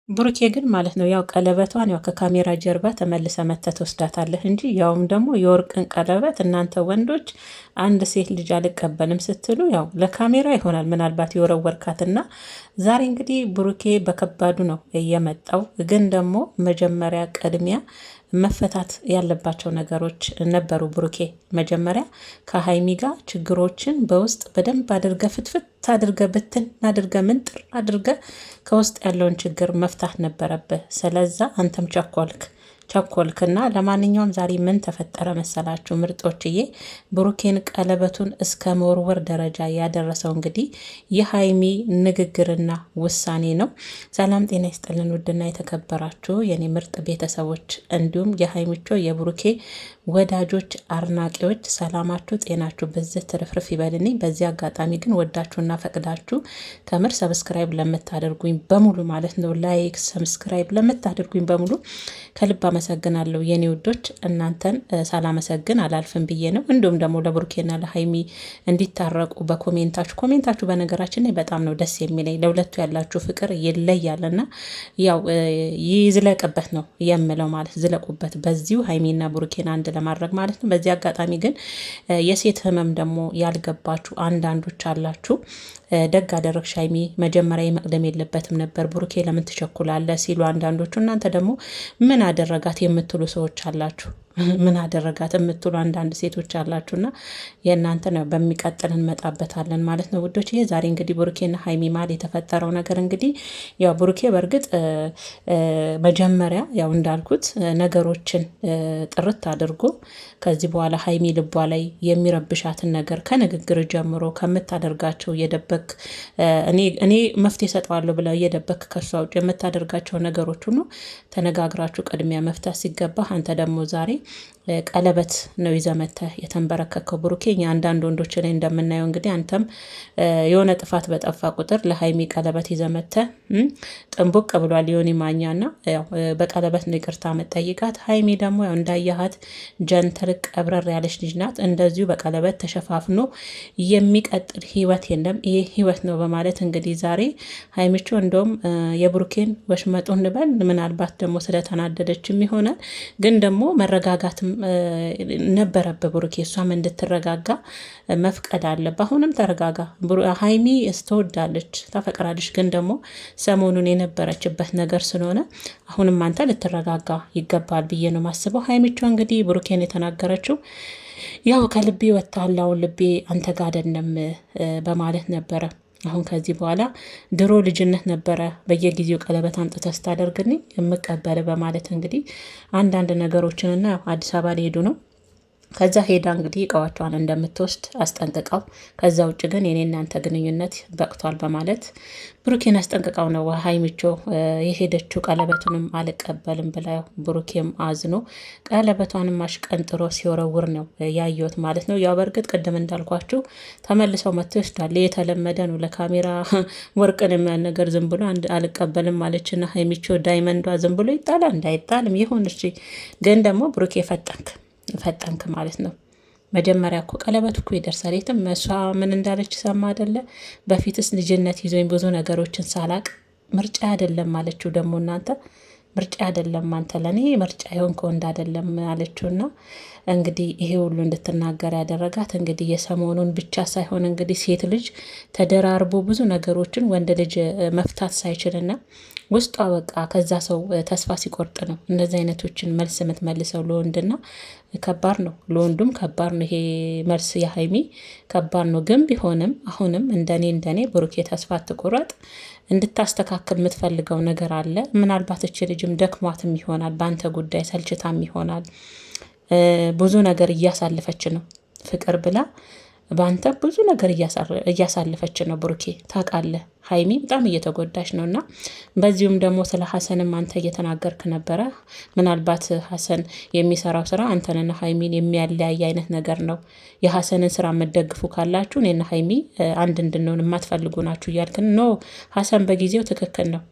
ብሩኬ ግን ማለት ነው ያው ቀለበቷን ያው ከካሜራ ጀርባ ተመልሰ መተህ ትወስዳታለህ እንጂ ያውም ደግሞ የወርቅን ቀለበት እናንተ ወንዶች አንድ ሴት ልጅ አልቀበልም ስትሉ ያው ለካሜራ ይሆናል ምናልባት የወረወርካትና ዛሬ እንግዲህ ብሩኬ በከባዱ ነው የመጣው። ግን ደግሞ መጀመሪያ ቅድሚያ መፈታት ያለባቸው ነገሮች ነበሩ። ብሩኬ መጀመሪያ ከሀይሚ ጋር ችግሮችን በውስጥ በደንብ አድርገ ፍትፍት አድርገ ብትን አድርገ ምንጥር አድርገ ከውስጥ ያለውን ችግር መፍታት ነበረብህ። ስለዛ አንተም ቸኮልክና ለማንኛውም ዛሬ ምን ተፈጠረ መሰላችሁ ምርጦችዬ? ብሩኬን ቀለበቱን እስከ መወርወር ደረጃ ያደረሰው እንግዲህ የሀይሚ ንግግርና ውሳኔ ነው። ሰላም ጤና ይስጥልን ውድና የተከበራችሁ የኔ ምርጥ ቤተሰቦች እንዲሁም የሀይሚቾ የብሩኬ ወዳጆች አድናቂዎች ሰላማችሁ ጤናችሁ በዚህ ትርፍርፍ ይበልልኝ። በዚህ አጋጣሚ ግን ወዳችሁና ፈቅዳችሁ ከምር ሰብስክራይብ ለምታደርጉኝ በሙሉ ማለት ነው ላይክ ሰብስክራይብ ለምታደርጉኝ በሙሉ ከልብ አመሰግናለሁ የኔ ውዶች። እናንተን ሳላመሰግን አላልፍም ብዬ ነው። እንዲሁም ደግሞ ለብሩኬና ለሀይሚ እንዲታረቁ ኮሜንታችሁ በነገራችን ላይ በጣም ነው ደስ የሚለኝ። ለሁለቱ ያላችሁ ፍቅር ይለያልና ያው ይዝለቅበት ነው የምለው ማለት ዝለቁበት በዚሁ ሀይሚና ብሩኬን አንድ ለማድረግ ማለት ነው። በዚህ አጋጣሚ ግን የሴት ህመም ደግሞ ያልገባችሁ አንዳንዶች አላችሁ። ደግ አደረግሽ ሀይሚ መጀመሪያ መቅደም የለበትም ነበር ብሩኬ ለምን ትቸኩላለ ሲሉ አንዳንዶቹ፣ እናንተ ደግሞ ምን አደረጋት የምትሉ ሰዎች አላችሁ። ምን አደረጋት የምትሉ አንዳንድ ሴቶች አላችሁና የእናንተ ነው በሚቀጥል እንመጣበታለን ማለት ነው ውዶች። ይሄ ዛሬ እንግዲህ ብሩኬና ሀይሚ ማል የተፈጠረው ነገር እንግዲህ ያው ብሩኬ በእርግጥ መጀመሪያ ያው እንዳልኩት ነገሮችን ጥርት አድርጎ ከዚህ በኋላ ሀይሚ ልቧ ላይ የሚረብሻትን ነገር ከንግግር ጀምሮ ከምታደርጋቸው እየደበክ እኔ መፍትሄ ሰጠዋለሁ ብለ እየደበክ ከሷ ውጭ የምታደርጋቸው ነገሮች ሁሉ ተነጋግራችሁ ቅድሚያ መፍታት ሲገባ አንተ ደግሞ ዛሬ ቀለበት ነው ይዘመተህ የተንበረከከው ብሩኬ። አንዳንድ ወንዶች ላይ እንደምናየው እንግዲህ አንተም የሆነ ጥፋት በጠፋ ቁጥር ለሀይሚ ቀለበት ይዘመተህ ጥንቡቅ ብሏል ዮኒ ማኛና ያው በቀለበት ነው ይቅርታ መጠይቃት። ሀይሚ ደግሞ ያው እንዳያሃት ጀንተል ቀብረር ያለች ልጅ ናት። እንደዚሁ በቀለበት ተሸፋፍኖ የሚቀጥል ህይወት የለም ይሄ ህይወት ነው በማለት እንግዲህ ዛሬ ሀይሚቾ እንደውም የብሩኬን ወሽመጡን ንበል ምናልባት ደግሞ ስለተናደደችም ይሆናል ግን ደግሞ መረጋጋትም ነበረበት ብሩኬ። እሷም እንድትረጋጋ መፍቀድ አለበት። አሁንም ተረጋጋ ሀይሚ ስትወዳለች ታፈቅራለች፣ ግን ደግሞ ሰሞኑን የነበረችበት ነገር ስለሆነ አሁንም አንተ ልትረጋጋ ይገባል ብዬ ነው ማስበው። ሀይሚቾ እንግዲህ ብሩኬን የተናገረችው ያው ከልቤ ወጥተሃል፣ አሁን ልቤ አንተ ጋር አይደለም በማለት ነበረ። አሁን ከዚህ በኋላ ድሮ ልጅነት ነበረ በየጊዜው ቀለበት አምጥተህ ስታደርግልኝ የምቀበል በማለት እንግዲህ አንዳንድ ነገሮችንና አዲስ አበባ ሊሄዱ ነው። ከዛ ሄዳ እንግዲህ እቃዎቿን እንደምትወስድ አስጠንቅቀው፣ ከዛ ውጭ ግን የኔ እናንተ ግንኙነት በቅቷል በማለት ብሩኬን አስጠንቅቀው ነው ሀይሚቾ የሄደችው። ቀለበቱንም አልቀበልም ብላ ብሩኬም አዝኖ ቀለበቷንም አሽቀንጥሮ ሲወረውር ነው ያየሁት ማለት ነው። ያው በእርግጥ ቅድም እንዳልኳችሁ ተመልሰው መጥቶ ይወስዳል። የተለመደ ነው ለካሜራ ወርቅን የሚያል ነገር ዝም ብሎ አልቀበልም ማለችና ሀይሚቾ ዳይመንዷ ዝም ብሎ ይጣላል እንዳይጣልም ይሁን እሺ። ግን ደግሞ ብሩኬ ፈጠንክ ማለት ነው። መጀመሪያ እኮ ቀለበት እኮ ይደርሳል የትም። እሷ ምን እንዳለች ሰማ አይደለ? በፊትስ ልጅነት ይዞኝ ብዙ ነገሮችን ሳላቅ ምርጫ አይደለም አለችው። ደግሞ እናንተ ምርጫ አይደለም አንተ ለኔ ምርጫ የሆንከው እንዳይደለም አለችውና እንግዲህ ይሄ ሁሉ እንድትናገር ያደረጋት እንግዲህ የሰሞኑን ብቻ ሳይሆን እንግዲህ ሴት ልጅ ተደራርቦ ብዙ ነገሮችን ወንድ ልጅ መፍታት ሳይችልና ውስጧ በቃ ከዛ ሰው ተስፋ ሲቆርጥ ነው እንደዚህ አይነቶችን መልስ የምትመልሰው። ለወንድና ከባድ ነው፣ ለወንዱም ከባድ ነው ይሄ መልስ የሀይሚ ከባድ ነው። ግን ቢሆንም አሁንም እንደኔ ብሩኬ ተስፋ አትቁረጥ። እንድታስተካክል የምትፈልገው ነገር አለ። ምናልባት እች ልጅም ደክሟትም ይሆናል፣ በአንተ ጉዳይ ሰልችታም ይሆናል። ብዙ ነገር እያሳለፈች ነው ፍቅር ብላ በአንተ ብዙ ነገር እያሳለፈች ነው ብሩኬ ታውቃለህ። ሀይሚ በጣም እየተጎዳች ነው እና በዚሁም ደግሞ ስለ ሀሰንም አንተ እየተናገርክ ነበረ። ምናልባት ሀሰን የሚሰራው ስራ አንተንና ሀይሚን የሚያለያይ አይነት ነገር ነው። የሀሰንን ስራ የምትደግፉ ካላችሁ እኔና ሀይሚ አንድ እንድንሆን የማትፈልጉ ናችሁ እያልክን ኖ። ሀሰን በጊዜው ትክክል ነው።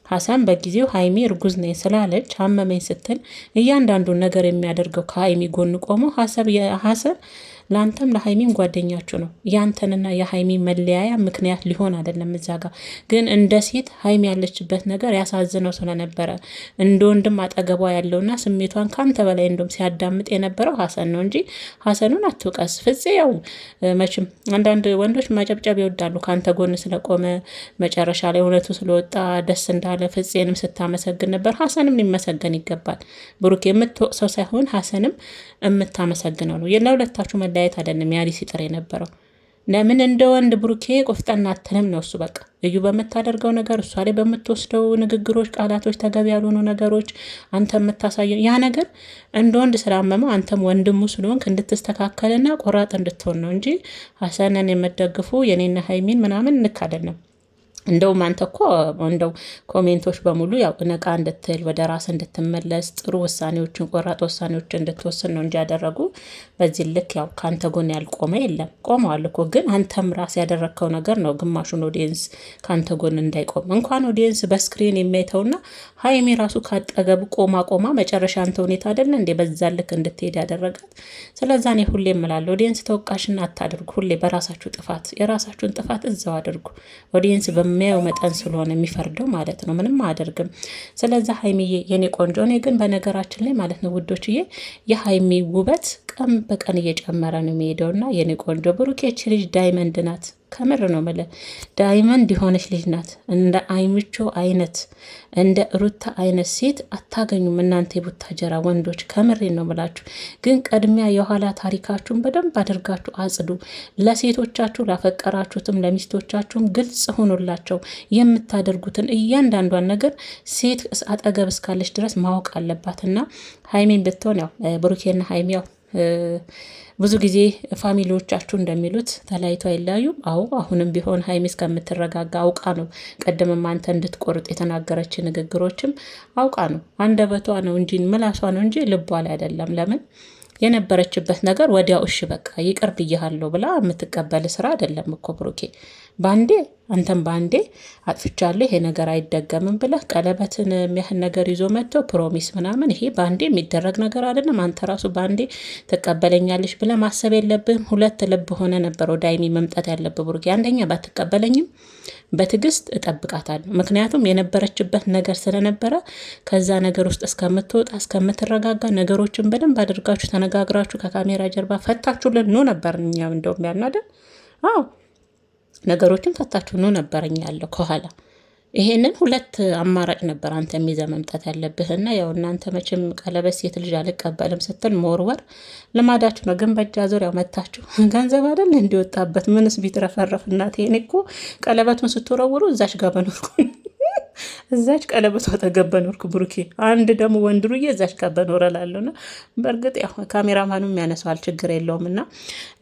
ሀሰን በጊዜው ሀይሚ እርጉዝ ነኝ ስላለች አመመኝ ስትል እያንዳንዱን ነገር የሚያደርገው ከሀይሚ ጎን ቆሞ ሀሰን ለአንተም ለሀይሚም ጓደኛችሁ ነው። ያንተንና የሀይሚ መለያያ ምክንያት ሊሆን አይደለም። እዛ ጋር ግን እንደ ሴት ሀይሚ ያለችበት ነገር ያሳዝነው ስለነበረ እንደ ወንድም አጠገቧ ያለውና ስሜቷን ካንተ በላይ እንደውም ሲያዳምጥ የነበረው ሀሰን ነው እንጂ ሀሰኑን አትውቀስ። ፍፄ ያው መቼም አንዳንድ ወንዶች ማጨብጨብ ይወዳሉ። ካንተ ጎን ስለቆመ መጨረሻ ላይ እውነቱ ስለወጣ ደስ እንዳለ ፍፄንም ስታመሰግን ነበር። ሀሰንም ሊመሰገን ይገባል። ብሩክ የምትወቅሰው ሳይሆን ሀሰንም የምታመሰግነው ነው። ለሁለታችሁ መለያየት አይደለም ያሊ ሲጥር የነበረው። ለምን እንደ ወንድ ብሩኬ ቆፍጠና አትልም ነው እሱ። በቃ እዩ በምታደርገው ነገር፣ እሷ ላይ በምትወስደው ንግግሮች፣ ቃላቶች፣ ተገቢ ያልሆኑ ነገሮች አንተ የምታሳየው ያ ነገር እንደ ወንድ ስላመመው አንተም ወንድሙ ስለሆንክ እንድትስተካከልና ቆራጥ እንድትሆን ነው እንጂ ሀሰንን የምትደግፉ የኔና ሀይሚን ምናምን እንክ አይደለም። እንደውም አንተ እኮ እንደው ኮሜንቶች በሙሉ ያው ነቃ እንድትል ወደ ራስ እንድትመለስ ጥሩ ውሳኔዎችን ቆራጥ ውሳኔዎችን እንድትወስን ነው እንጂ ያደረጉ በዚህ ልክ ያው ከአንተ ጎን ያልቆመ የለም። ቆመዋል እኮ ግን አንተም ራስ ያደረግከው ነገር ነው ግማሹን ኦዲየንስ ከአንተ ጎን እንዳይቆም እንኳን ኦዲየንስ በስክሪን የሚያይተውና ሀይሚ ራሱ ካጠገቡ ቆማ መጨረሻ አንተ ሁኔታ አይደለ እንዴ በዛ ልክ እንድትሄድ ያደረጋት። ስለዛ እኔ ሁሌ እምላለሁ ኦዲየንስ ተወቃሽና አታድርጉ። ሁሌ በራሳችሁ ጥፋት የራሳችሁን ጥፋት እዛው አድርጉ። ኦዲየንስ በሚያየው መጠን ስለሆነ የሚፈርደው ማለት ነው። ምንም አያደርግም። ስለዛ ሀይሚዬ የኔ ቆንጆ፣ እኔ ግን በነገራችን ላይ ማለት ነው ውዶችዬ የሀይሚ ውበት ቀን በቀን እየጨመረ ነው የሚሄደውና የኔ ቆንጆ ብሩኬች ልጅ ዳይመንድ ናት። ከምር ነው መለ ዳይመንድ የሆነች ልጅ ናት። እንደ አይምቾ አይነት እንደ ሩታ አይነት ሴት አታገኙም እናንተ የቡታጀራ ወንዶች። ከምሬ ነው ምላችሁ። ግን ቀድሚያ የኋላ ታሪካችሁን በደንብ አድርጋችሁ አጽዱ። ለሴቶቻችሁ ላፈቀራችሁትም ለሚስቶቻችሁም ግልጽ ሆኖላቸው የምታደርጉትን እያንዳንዷን ነገር ሴት አጠገብ እስካለች ድረስ ማወቅ አለባትና ሀይሜን ብትሆን ያው ብሩኬና ሀይሜ ያው ብዙ ጊዜ ፋሚሊዎቻችሁ እንደሚሉት ተለያይቶ አይለያዩም። አዎ አሁንም ቢሆን ሀይሚ እስከምትረጋጋ አውቃ ነው። ቀደምም አንተ እንድትቆርጥ የተናገረች ንግግሮችም አውቃ ነው። አንደበቷ ነው እንጂ ምላሷ ነው እንጂ ልቧ ላይ አይደለም። ለምን የነበረችበት ነገር ወዲያው እሺ በቃ ይቅር ብያለሁ ብላ የምትቀበል ስራ አይደለም እኮ ብሩኬ። ባንዴ አንተም ባንዴ አጥፍቻለሁ ይሄ ነገር አይደገምም ብለህ ቀለበትን የሚያህል ነገር ይዞ መጥቶ ፕሮሚስ ምናምን፣ ይሄ ባንዴ የሚደረግ ነገር አይደለም። አንተ ራሱ ባንዴ ትቀበለኛለሽ ብለህ ማሰብ የለብህም። ሁለት ልብ ሆነ ነበር ወደ ሀይሚ መምጣት ያለብህ ብሩኬ። አንደኛ ባትቀበለኝም በትዕግስት እጠብቃታለሁ። ምክንያቱም የነበረችበት ነገር ስለነበረ ከዛ ነገር ውስጥ እስከምትወጣ እስከምትረጋጋ ነገሮችን በደንብ አድርጋችሁ ተነጋግራችሁ ከካሜራ ጀርባ ፈታችሁልን ኖ ነበር። እኛው እንደውም ያናደን አዎ ነገሮችን ፈታችሁ ኖ ነበረኝ ያለው ከኋላ። ይሄንን ሁለት አማራጭ ነበር አንተ የሚይዘህ መምጣት ያለብህና ያው እናንተ መቼም ቀለበት ሴት ልጅ አልቀበልም ስትል መወርወር ልማዳችሁ ነው። ግን በእጃ ዙሪያው መታችሁ ገንዘብ አይደል እንዲወጣበት ምንስ ቢትረፈረፍ እናቴ። እኔ እኮ ቀለበቱን ስትወረውሩ እዛች ጋር በኖርኩ እዛች ቀለበቷ አጠገብ በኖርኩ ብሩኬ፣ አንድ ደግሞ ወንድሩዬ እዛች ጋር በኖረ ላለሁና በእርግጥ ያው ካሜራማኑም ያነሳዋል ችግር የለውም። እና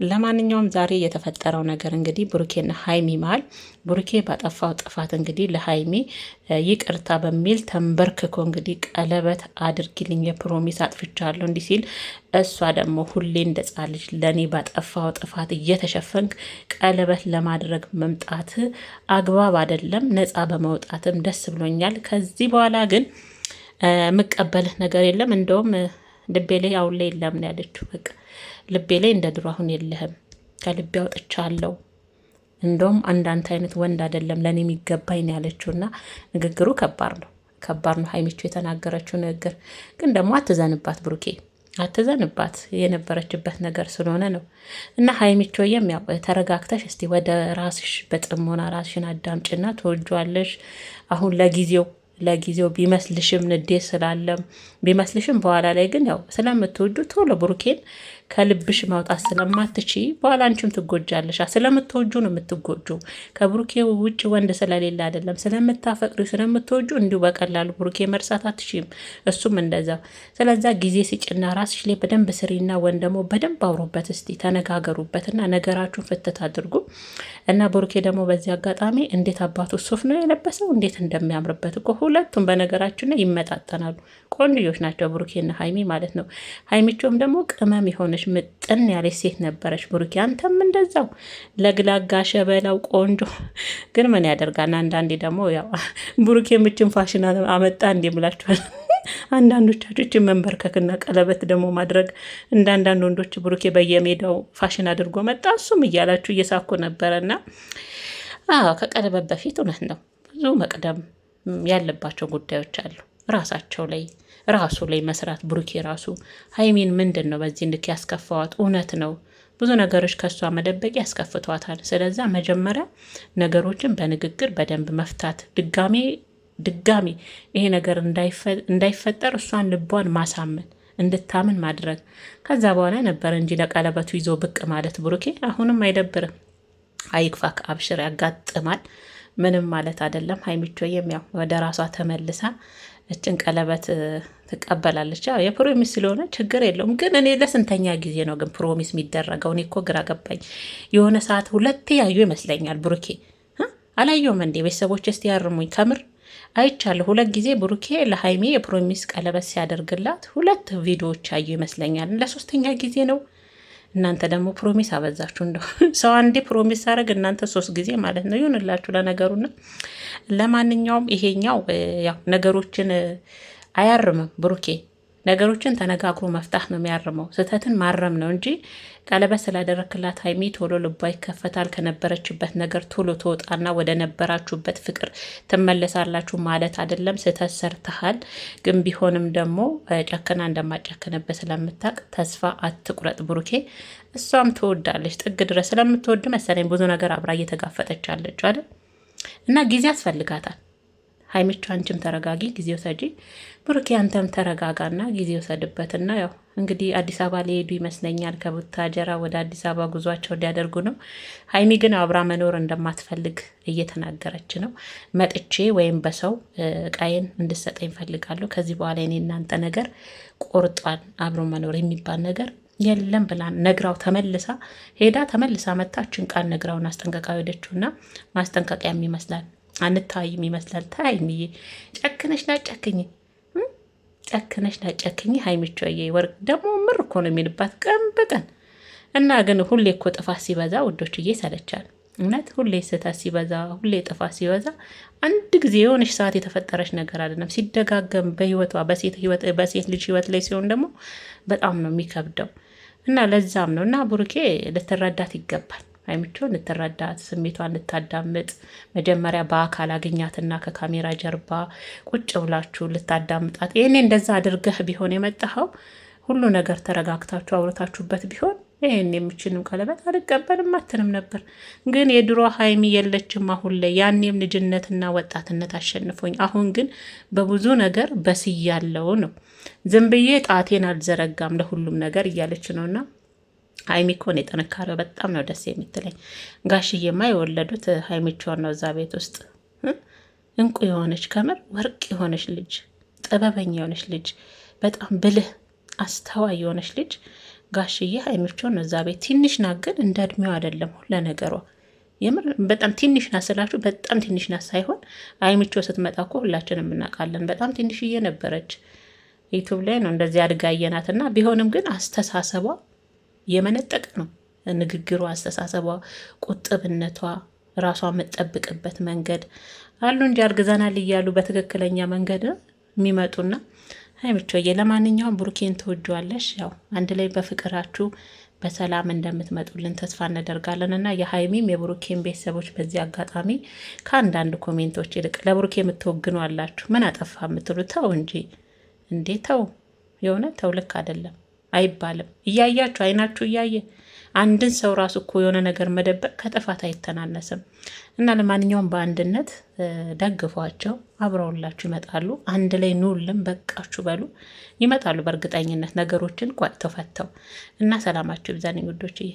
ለማንኛውም ዛሬ የተፈጠረው ነገር እንግዲህ ብሩኬና ሀይሚ መሀል ብሩኬ ባጠፋው ጥፋት እንግዲህ ለሀይሚ ይቅርታ በሚል ተንበርክኮ እንግዲህ ቀለበት አድርጊልኝ የፕሮሚስ አጥፍቻለሁ እንዲህ ሲል፣ እሷ ደግሞ ሁሌ እንደጻልሽ ለእኔ ባጠፋው ጥፋት እየተሸፈንክ ቀለበት ለማድረግ መምጣት አግባብ አይደለም። ነፃ በመውጣትም ደስ ብሎኛል። ከዚህ በኋላ ግን የምቀበልህ ነገር የለም። እንደውም ልቤ ላይ አሁን ላይ የለም ነው ያለችው። በቃ ልቤ ላይ እንደ ድሮ አሁን የለህም፣ ከልቤ አውጥቻለሁ። እንደውም አንዳንተ አይነት ወንድ አይደለም ለእኔ የሚገባኝ ነው ያለችው። እና ንግግሩ ከባድ ነው ሀይሚቾ የተናገረችው ንግግር። ግን ደግሞ አትዘንባት ብሩኬ፣ አትዘንባት የነበረችበት ነገር ስለሆነ ነው። እና ሀይሚቾዬም ያው ተረጋግተሽ እስቲ ወደ ራስሽ በጥሞና ራስሽን አዳምጭና ትወጇዋለሽ። አሁን ለጊዜው ቢመስልሽም ንዴት ስላለም ቢመስልሽም በኋላ ላይ ግን ያው ስለምትወዱ ቶሎ ብሩኬን ከልብሽ ማውጣት ስለማትቺ በኋላ አንቺም ትጎጃለሽ። ስለምትወጁ ነው የምትጎጁ። ከብሩኬ ውጭ ወንድ ስለሌለ አይደለም። ስለምታፈቅሪ ስለምትወጁ እንዲሁ በቀላሉ ብሩኬ መርሳት አትችም። እሱም እንደዛ። ስለዛ ጊዜ ሲጭና ራስሽ ላይ በደንብ ስሪና ወንድ ደግሞ በደንብ አውሩበት። እስቲ ተነጋገሩበትና ነገራችሁን ፍትት አድርጉ። እና ብሩኬ ደግሞ በዚህ አጋጣሚ እንዴት አባቱ ሱፍ ነው የለበሰው እንዴት እንደሚያምርበት እኮ። ሁለቱም በነገራችን ላይ ይመጣጠናሉ። ቆንጆች ናቸው ብሩኬና ሀይሚ ማለት ነው። ሀይሚቾም ደግሞ ቅመም የሆነች ምጥን ያለች ሴት ነበረች። ብሩኬ አንተም እንደዛው ለግላጋ ሸበላው ቆንጆ። ግን ምን ያደርጋል አንዳንዴ ደግሞ ያው ብሩኬ ምችን ፋሽን አመጣ እንዴ ብላችኋል። አንዳንዶቻችሁ መንበርከክና ቀለበት ደግሞ ማድረግ እንደ አንዳንድ ወንዶች ብሩኬ በየሜዳው ፋሽን አድርጎ መጣ እሱም እያላችሁ እየሳኩ ነበረና ከቀለበት በፊት እውነት ነው ብዙ መቅደም ያለባቸው ጉዳዮች አሉ። ራሳቸው ላይ ራሱ ላይ መስራት። ብሩኬ ራሱ ሀይሚን ምንድን ነው በዚህ ልክ ያስከፋዋት? እውነት ነው ብዙ ነገሮች ከእሷ መደበቅ ያስከፍቷታል። ስለዛ መጀመሪያ ነገሮችን በንግግር በደንብ መፍታት፣ ድጋሚ ይሄ ነገር እንዳይፈጠር እሷን ልቧን ማሳመን እንድታምን ማድረግ። ከዛ በኋላ ነበር እንጂ ለቀለበቱ ይዞ ብቅ ማለት። ብሩኬ አሁንም አይደብርም። አይክፋክ፣ አብሽር፣ ያጋጥማል። ምንም ማለት አይደለም። ሀይሚቾዬም ያው ወደ ራሷ ተመልሳ እችን ቀለበት ትቀበላለች። ያው የፕሮሚስ ስለሆነ ችግር የለውም። ግን እኔ ለስንተኛ ጊዜ ነው ግን ፕሮሚስ የሚደረገው? እኔ እኮ ግራ ገባኝ። የሆነ ሰዓት ሁለቴ ያዩ ይመስለኛል። ብሩኬ አላየውም እንዴ? ቤተሰቦች እስቲ ያርሙኝ። ከምር አይቻለሁ። ሁለት ጊዜ ብሩኬ ለሀይሚ የፕሮሚስ ቀለበት ሲያደርግላት ሁለት ቪዲዮዎች ያዩ ይመስለኛል። ለሶስተኛ ጊዜ ነው። እናንተ ደግሞ ፕሮሚስ አበዛችሁ። እንደው ሰው አንዴ ፕሮሚስ አደረግ እናንተ 3 ጊዜ ማለት ነው። ይሁንላችሁ ለነገሩና ለማንኛውም ይሄኛው ያው ነገሮችን አያርምም ብሩኬ። ነገሮችን ተነጋግሮ መፍታት ነው የሚያርመው። ስህተትን ማረም ነው እንጂ ቀለበት ስላደረክላት ሀይሚ ቶሎ ልቧ ይከፈታል። ከነበረችበት ነገር ቶሎ ትወጣና ወደ ነበራችሁበት ፍቅር ትመለሳላችሁ ማለት አይደለም። ስህተት ሰርተሃል፣ ግን ቢሆንም ደግሞ ጨክና እንደማጨክንበት ስለምታውቅ ተስፋ አትቁረጥ ብሩኬ። እሷም ትወዳለች ጥግ ድረስ ስለምትወድ መሰለኝ ብዙ ነገር አብራ እየተጋፈጠች አለች አይደል? እና ጊዜ ያስፈልጋታል። ሀይሚቹ አንቺም ተረጋጊ፣ ጊዜ ውሰጂ። ብሩኬ አንተም ተረጋጋና ጊዜ ውሰድበትና ያው እንግዲህ አዲስ አበባ ሊሄዱ ይመስለኛል። ከቡታጀራ ወደ አዲስ አበባ ጉዟቸው እንዲያደርጉ ነው። ሀይሚ ግን አብራ መኖር እንደማትፈልግ እየተናገረች ነው። መጥቼ ወይም በሰው እቃዬን እንድሰጠኝ ፈልጋለሁ። ከዚህ በኋላ የኔ እናንተ ነገር ቆርጧል። አብሮ መኖር የሚባል ነገር የለም ብላ ነግራው ተመልሳ መታችን ቃል ነግራውን አስጠንቀቃ ሄደችውና ማስጠንቀቂያም ይመስላል አንታይም ይመስላል። ታይምዬ ጨክነሽ ላጨክኝ ሀይሚቾዬ። ወርቅ ደግሞ ምር እኮ ነው የሚልባት ቀን በቀን እና ግን ሁሌ እኮ ጥፋት ሲበዛ ውዶችዬ ይሰለቻል። እውነት ሁሌ ስህተት ሲበዛ፣ ሁሌ ጥፋት ሲበዛ አንድ ጊዜ የሆነች ሰዓት የተፈጠረች ነገር አይደለም። ሲደጋገም በህይወቷ በሴት ልጅ ህይወት ላይ ሲሆን ደግሞ በጣም ነው የሚከብደው እና ለዛም ነው እና ብሩኬ ልትረዳት ይገባል። ሀይሚቾ ልትረዳት፣ ስሜቷን ልታዳምጥ መጀመሪያ በአካል አገኛትና ከካሜራ ጀርባ ቁጭ ብላችሁ ልታዳምጣት። ይህኔ እንደዛ አድርገህ ቢሆን የመጣኸው ሁሉ ነገር ተረጋግታችሁ አውርታችሁበት ቢሆን ይህን የምችንም ቀለበት አልቀበልም አትልም ነበር። ግን የድሮ ሀይሚ የለችም አሁን ላይ። ያኔም ልጅነትና ወጣትነት አሸንፎኝ፣ አሁን ግን በብዙ ነገር በስያለው ነው። ዝም ብዬ ጣቴን አልዘረጋም ለሁሉም ነገር እያለች ነውና ሀይሚ እኮ ነው የጥንካሬው በጣም ነው ደስ የምትለኝ። ጋሽዬማ የወለዱት ሀይሚቿን ነው። እዛ ቤት ውስጥ እንቁ የሆነች ከምር ወርቅ የሆነች ልጅ፣ ጥበበኛ የሆነች ልጅ፣ በጣም ብልህ አስተዋይ የሆነች ልጅ ጋሽዬ ሀይሚቿን ነው እዛ ቤት። ትንሽ ናት ግን እንደ እድሜው አይደለም ለነገሯ። የምር በጣም ትንሽ ናት ስላችሁ በጣም ትንሽ ናት ሳይሆን ሀይሚቿ ስትመጣ እኮ ሁላችንም እናውቃለን። በጣም ትንሽዬ ነበረች። ዩቱብ ላይ ነው እንደዚህ አድጋ አየናትና ቢሆንም ግን አስተሳሰቧ የመነጠቅ ነው። ንግግሯ፣ አስተሳሰቧ፣ ቁጥብነቷ፣ ራሷ የምትጠብቅበት መንገድ አሉ እንጂ አርግዘናል እያሉ በትክክለኛ መንገድ የሚመጡና ሀይሚቾዬ ለማንኛውም ብሩኬን ትወጂዋለሽ። ያው አንድ ላይ በፍቅራችሁ በሰላም እንደምትመጡልን ተስፋ እናደርጋለን እና የሀይሚም የብሩኬን ቤተሰቦች በዚህ አጋጣሚ ከአንዳንድ ኮሜንቶች ይልቅ ለብሩኬ የምትወግኑ አላችሁ። ምን አጠፋ የምትሉ ተው እንጂ እንዴ ተው፣ የሆነ ተው፣ ልክ አይደለም አይባልም። እያያችሁ አይናችሁ እያየ አንድን ሰው ራሱ እኮ የሆነ ነገር መደበቅ ከጥፋት አይተናነስም እና ለማንኛውም በአንድነት ደግፏቸው፣ አብረውላችሁ ይመጣሉ። አንድ ላይ ኑልም በቃችሁ በሉ ይመጣሉ። በእርግጠኝነት ነገሮችን ቋጭተው ፈተው እና ሰላማችሁ ይብዛልኝ ውዶችዬ።